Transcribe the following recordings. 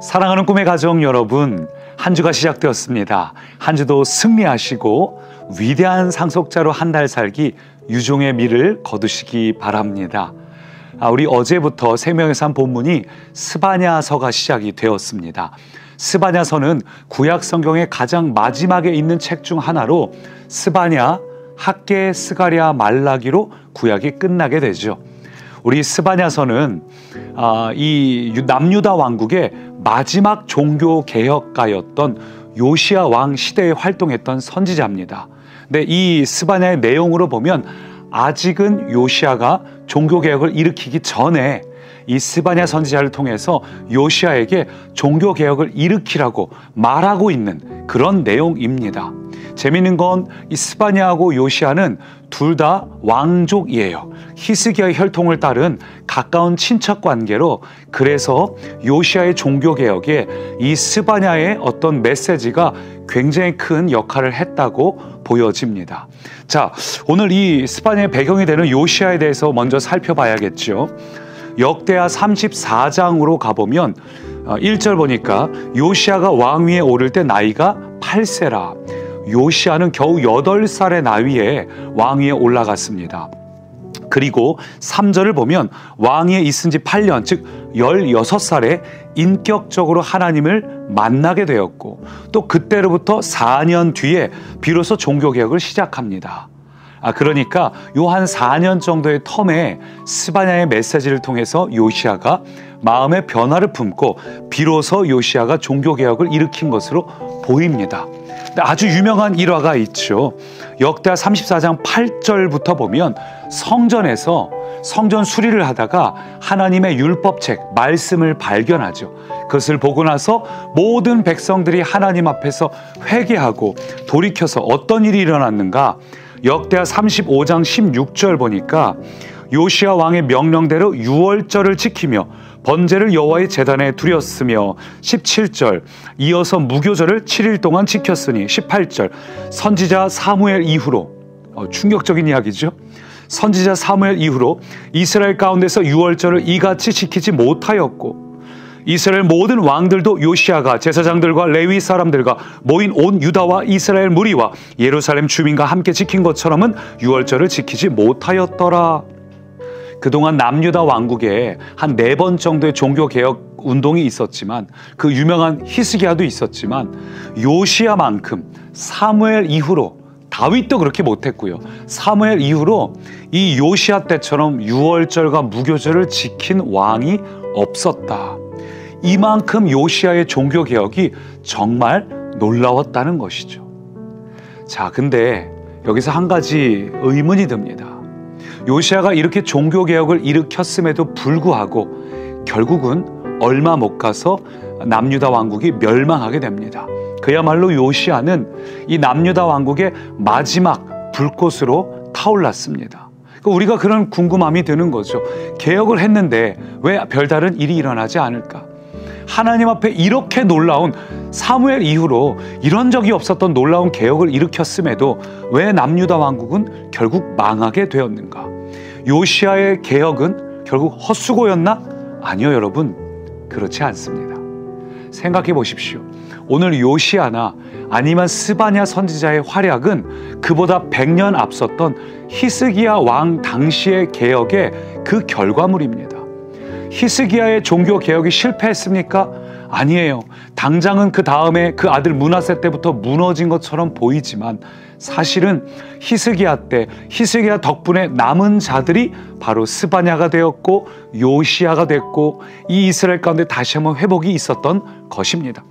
사랑하는 꿈의 가정 여러분, 한 주가 시작되었습니다. 한 주도 승리하시고 위대한 상속자로 한 달 살기 유종의 미를 거두시기 바랍니다. 우리 어제부터 생명의 삶 본문이 스바냐서가 시작이 되었습니다. 스바냐서는 구약 성경의 가장 마지막에 있는 책 중 하나로 스바냐, 학개, 스가랴, 말라기로 구약이 끝나게 되죠. 우리 스바냐서는 이 남유다 왕국의 마지막 종교 개혁가였던 요시야 왕 시대에 활동했던 선지자입니다. 근데 이 스바냐의 내용으로 보면 아직은 요시야가 종교 개혁을 일으키기 전에 이 스바냐 선지자를 통해서 요시야에게 종교 개혁을 일으키라고 말하고 있는 그런 내용입니다. 재미있는 건 이 스바냐하고 요시야는 둘 다 왕족이에요. 히스기야의 혈통을 따른 가까운 친척 관계로, 그래서 요시야의 종교 개혁에 이 스바냐의 어떤 메시지가 굉장히 큰 역할을 했다고 보여집니다. 자, 오늘 이 스바냐의 배경이 되는 요시야에 대해서 먼저 살펴봐야겠죠. 역대하 34장으로 가보면 1절 보니까 요시야가 왕위에 오를 때 나이가 8세라. 요시야는 겨우 8살의 나이에 왕위에 올라갔습니다. 그리고 3절을 보면 왕위에 있은 지 8년, 즉 16살에 인격적으로 하나님을 만나게 되었고, 또 그때로부터 4년 뒤에 비로소 종교개혁을 시작합니다. 그러니까 요 한 4년 정도의 텀에 스바냐의 메시지를 통해서 요시야가 마음의 변화를 품고 비로소 요시야가 종교개혁을 일으킨 것으로 보입니다. 아주 유명한 일화가 있죠. 역대하 34장 8절부터 보면 성전에서 성전 수리를 하다가 하나님의 율법책, 말씀을 발견하죠. 그것을 보고 나서 모든 백성들이 하나님 앞에서 회개하고 돌이켜서 어떤 일이 일어났는가? 역대하 35장 16절 보니까 요시야 왕의 명령대로 유월절을 지키며 번제를 여호와의 제단에 드렸으며, 17절 이어서 무교절을 7일 동안 지켰으니, 18절 선지자 사무엘 이후로, 충격적인 이야기죠. 선지자 사무엘 이후로 이스라엘 가운데서 유월절을 이같이 지키지 못하였고, 이스라엘 모든 왕들도 요시야가 제사장들과 레위 사람들과 모인 온 유다와 이스라엘 무리와 예루살렘 주민과 함께 지킨 것처럼은 유월절을 지키지 못하였더라. 그동안 남유다 왕국에 한 4번 정도의 종교개혁 운동이 있었지만, 그 유명한 히스기야도 있었지만, 요시야만큼 사무엘 이후로, 다윗도 그렇게 못했고요, 사무엘 이후로 이 요시야 때처럼 유월절과 무교절을 지킨 왕이 없었다. 이만큼 요시야의 종교개혁이 정말 놀라웠다는 것이죠. 자, 근데 여기서 한 가지 의문이 듭니다. 요시야가 이렇게 종교개혁을 일으켰음에도 불구하고 결국은 얼마 못 가서 남유다 왕국이 멸망하게 됩니다. 그야말로 요시야는 이 남유다 왕국의 마지막 불꽃으로 타올랐습니다. 우리가 그런 궁금함이 드는 거죠. 개혁을 했는데 왜 별다른 일이 일어나지 않을까? 하나님 앞에 이렇게 놀라운, 사무엘 이후로 이런 적이 없었던 놀라운 개혁을 일으켰음에도 왜 남유다 왕국은 결국 망하게 되었는가? 요시야의 개혁은 결국 헛수고였나? 아니요, 여러분. 그렇지 않습니다. 생각해 보십시오. 오늘 요시야나 아니면 스바냐 선지자의 활약은 그보다 100년 앞섰던 히스기야 왕 당시의 개혁의 그 결과물입니다. 히스기야의 종교 개혁이 실패했습니까? 아니에요. 당장은 그 다음에 그 아들 므낫세 때부터 무너진 것처럼 보이지만, 사실은 히스기야 때, 히스기야 덕분에 남은 자들이 바로 스바냐가 되었고 요시야가 됐고, 이 이스라엘 가운데 다시 한번 회복이 있었던 것입니다.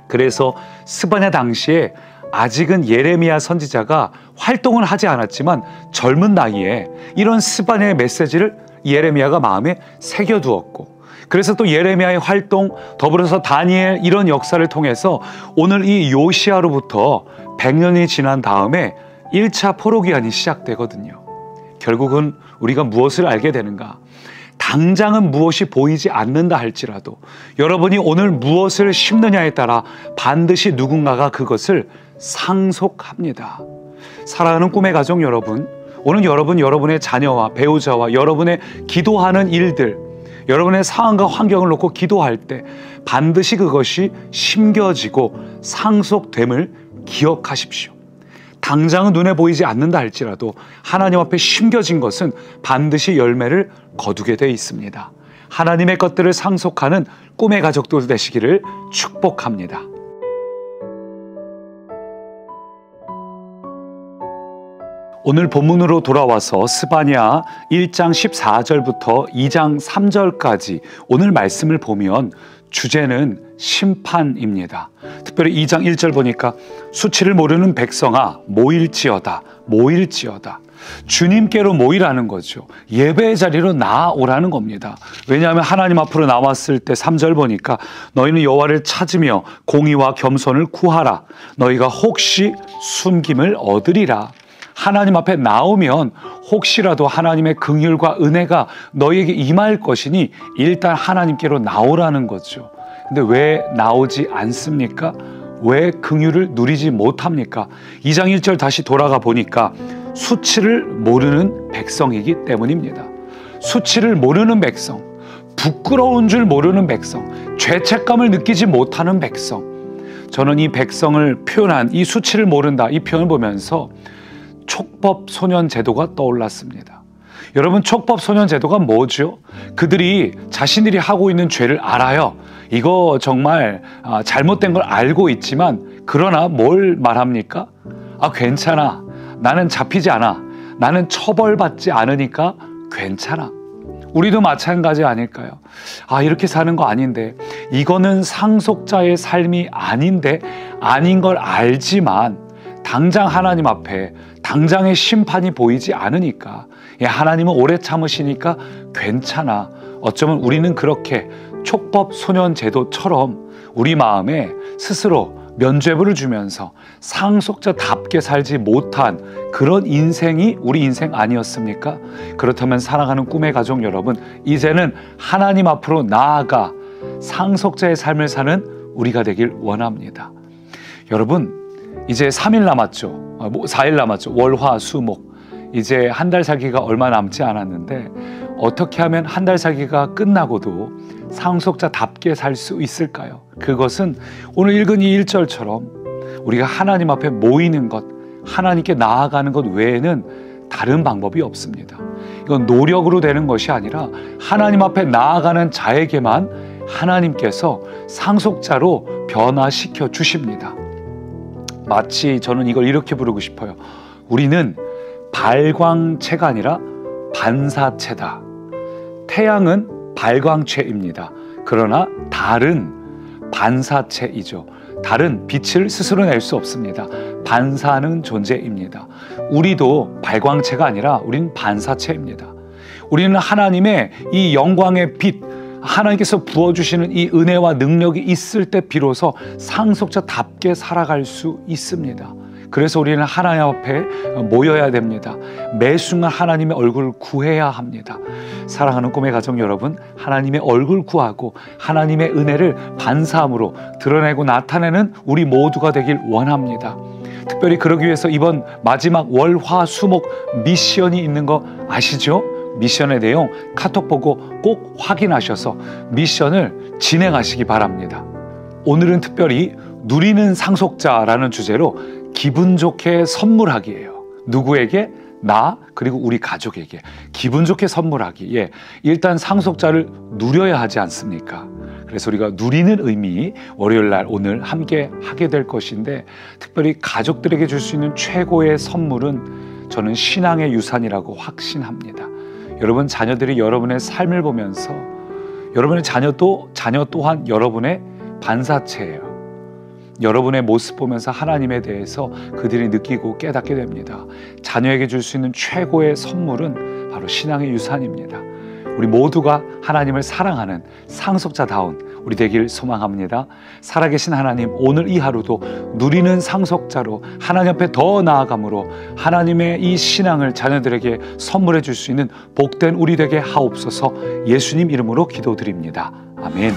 그래서 스바냐 당시에 아직은 예레미야 선지자가 활동을 하지 않았지만 젊은 나이에 이런 스바냐의 메시지를 예레미야가 마음에 새겨두었고, 그래서 또 예레미야의 활동, 더불어서 다니엘, 이런 역사를 통해서 오늘 이 요시야로부터 100년이 지난 다음에 1차 포로기한이 시작되거든요. 결국은 우리가 무엇을 알게 되는가? 당장은 무엇이 보이지 않는다 할지라도 여러분이 오늘 무엇을 심느냐에 따라 반드시 누군가가 그것을 상속합니다. 사랑하는 꿈의 가족 여러분, 오늘 여러분의 자녀와 배우자와 여러분의 기도하는 일들, 여러분의 상황과 환경을 놓고 기도할 때 반드시 그것이 심겨지고 상속됨을 기억하십시오. 당장은 눈에 보이지 않는다 할지라도 하나님 앞에 심겨진 것은 반드시 열매를 거두게 돼 있습니다. 하나님의 것들을 상속하는 꿈의 가족들 되시기를 축복합니다. 오늘 본문으로 돌아와서 스바냐 1장 14절부터 2장 3절까지 오늘 말씀을 보면 주제는 심판입니다. 특별히 2장 1절 보니까 수치를 모르는 백성아 모일지어다 모일지어다. 주님께로 모이라는 거죠. 예배의 자리로 나아오라는 겁니다. 왜냐하면 하나님 앞으로 나왔을 때 3절 보니까 너희는 여호와를 찾으며 공의와 겸손을 구하라. 너희가 혹시 숨김을 얻으리라. 하나님 앞에 나오면 혹시라도 하나님의 긍휼과 은혜가 너희에게 임할 것이니 일단 하나님께로 나오라는 거죠. 근데 왜 나오지 않습니까? 왜 긍휼을 누리지 못합니까? 2장 1절 다시 돌아가 보니까 수치를 모르는 백성이기 때문입니다. 수치를 모르는 백성, 부끄러운 줄 모르는 백성, 죄책감을 느끼지 못하는 백성. 저는 이 백성을 표현한 이 수치를 모른다 이 표현을 보면서 촉법 소년 제도가 떠올랐습니다. 여러분, 촉법 소년 제도가 뭐죠? 그들이 자신들이 하고 있는 죄를 알아요. 이거 정말 잘못된 걸 알고 있지만 그러나 뭘 말합니까? 괜찮아. 나는 잡히지 않아. 나는 처벌받지 않으니까 괜찮아. 우리도 마찬가지 아닐까요? 이렇게 사는 거 아닌데, 이거는 상속자의 삶이 아닌데, 아닌 걸 알지만 당장 하나님 앞에 당장의 심판이 보이지 않으니까, 하나님은 오래 참으시니까 괜찮아. 어쩌면 우리는 그렇게 촉법 소년 제도처럼 우리 마음에 스스로 면죄부를 주면서 상속자답게 살지 못한 그런 인생이 우리 인생 아니었습니까? 그렇다면 사랑하는 꿈의 가족 여러분, 이제는 하나님 앞으로 나아가 상속자의 삶을 사는 우리가 되길 원합니다. 여러분, 이제 3일 남았죠. 4일 남았죠. 월, 화, 수, 목. 이제 한 달 살기가 얼마 남지 않았는데 어떻게 하면 한 달 살기가 끝나고도 상속자답게 살 수 있을까요? 그것은 오늘 읽은 이 1절처럼 우리가 하나님 앞에 모이는 것, 하나님께 나아가는 것 외에는 다른 방법이 없습니다. 이건 노력으로 되는 것이 아니라 하나님 앞에 나아가는 자에게만 하나님께서 상속자로 변화시켜 주십니다. 마치 저는 이걸 이렇게 부르고 싶어요. 우리는 발광체가 아니라 반사체다. 태양은 발광체입니다. 그러나 달은 반사체이죠. 달은 빛을 스스로 낼 수 없습니다. 반사하는 존재입니다. 우리도 발광체가 아니라 우리는 반사체입니다. 우리는 하나님의 이 영광의 빛, 하나님께서 부어주시는 이 은혜와 능력이 있을 때 비로소 상속자답게 살아갈 수 있습니다. 그래서 우리는 하나님 앞에 모여야 됩니다. 매 순간 하나님의 얼굴을 구해야 합니다. 사랑하는 꿈의 가족 여러분, 하나님의 얼굴 구하고 하나님의 은혜를 반사함으로 드러내고 나타내는 우리 모두가 되길 원합니다. 특별히 그러기 위해서 이번 마지막 월, 화, 수, 목 미션이 있는 거 아시죠? 미션의 내용 카톡 보고 꼭 확인하셔서 미션을 진행하시기 바랍니다. 오늘은 특별히 누리는 상속자라는 주제로 기분 좋게 선물하기예요. 누구에게? 나 그리고 우리 가족에게 기분 좋게 선물하기. 일단 상속자를 누려야 하지 않습니까? 그래서 우리가 누리는 의미 월요일 날 오늘 함께 하게 될 것인데, 특별히 가족들에게 줄 수 있는 최고의 선물은 저는 신앙의 유산이라고 확신합니다. 여러분, 자녀들이 여러분의 삶을 보면서 여러분의 자녀 또한 여러분의 반사체예요. 여러분의 모습 보면서 하나님에 대해서 그들이 느끼고 깨닫게 됩니다. 자녀에게 줄 수 있는 최고의 선물은 바로 신앙의 유산입니다. 우리 모두가 하나님을 사랑하는 상속자다운 우리 되길 소망합니다. 살아계신 하나님, 오늘 이 하루도 누리는 상속자로 하나님 앞에 더 나아감으로 하나님의 이 신앙을 자녀들에게 선물해 줄 수 있는 복된 우리 되게 하옵소서. 예수님 이름으로 기도드립니다. 아멘.